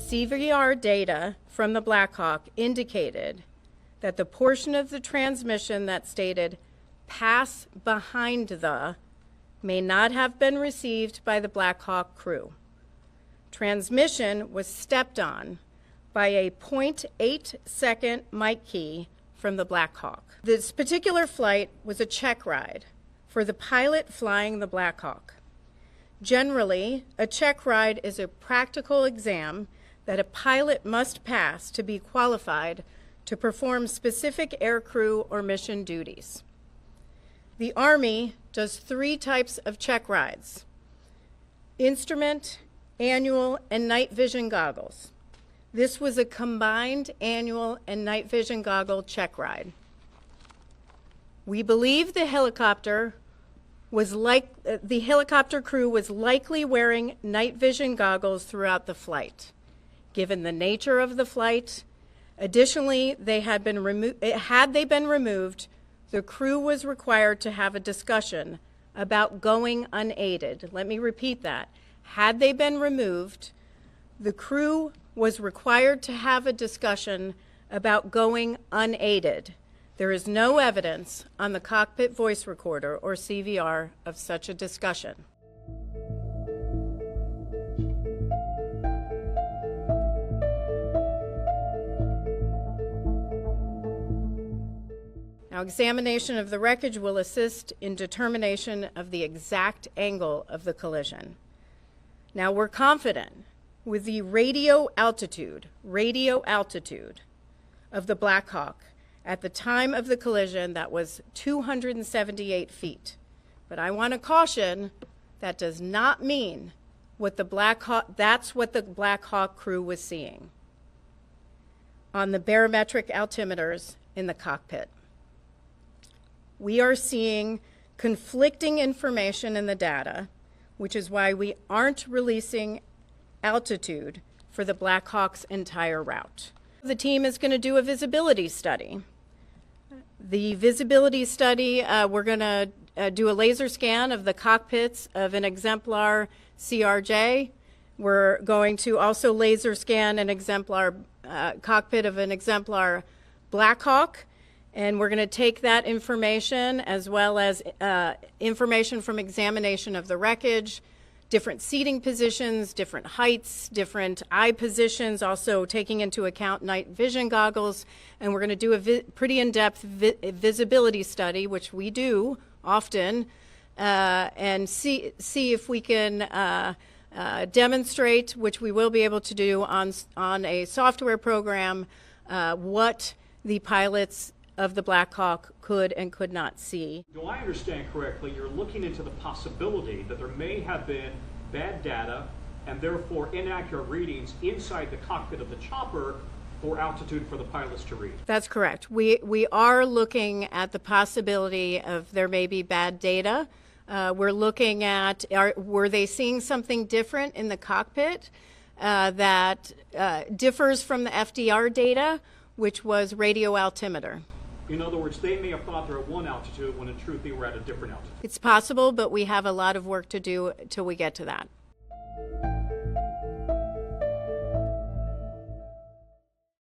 CVR data from the Black Hawk indicated that the portion of the transmission that stated "pass behind the" may not have been received by the Black Hawk crew. Transmission was stepped on by a 0.8-second mic key from the Black Hawk. This particular flight was a check ride for the pilot flying the Black Hawk. Generally, a check ride is a practical exam that a pilot must pass to be qualified to perform specific aircrew or mission duties. The Army does 3 types of check rides: instrument, annual, and night vision goggles. This was a combined annual and night vision goggle check ride. We believe the helicopter crew was likely wearing night vision goggles throughout the flight, given the nature of the flight. Additionally, had they been removed, the crew was required to have a discussion about going unaided. Let me repeat that. Had they been removed, the crew was required to have a discussion about going unaided. There is no evidence on the cockpit voice recorder or CVR of such a discussion. Now, examination of the wreckage will assist in determination of the exact angle of the collision. Now, we're confident with the radio altitude of the Black Hawk at the time of the collision, that was 278 feet. But I want to caution, that does not mean that's what the Black Hawk crew was seeing on the barometric altimeters in the cockpit. We are seeing conflicting information in the data, which is why we aren't releasing altitude for the Black Hawk's entire route. The team is going to do a visibility study. The visibility study, we're going to do a laser scan of the cockpits of an exemplar CRJ. We're going to also laser scan an exemplar cockpit of an exemplar Black Hawk. And we're going to take that information as well as information from examination of the wreckage, different seating positions, different heights, different eye positions, also taking into account night vision goggles. And we're going to do a pretty in-depth visibility study, which we do often, and see if we can demonstrate, which we will be able to do on a software program, what the pilots of the Black Hawk could and could not see. Do I understand correctly, you're looking into the possibility that there may have been bad data and therefore inaccurate readings inside the cockpit of the chopper for altitude for the pilots to read? That's correct. We are looking at the possibility of there may be bad data. We're looking at, were they seeing something different in the cockpit that differs from the FDR data, which was radio altimeter? In other words, they may have thought they're at one altitude when in truth they were at a different altitude. It's possible, but we have a lot of work to do till we get to that.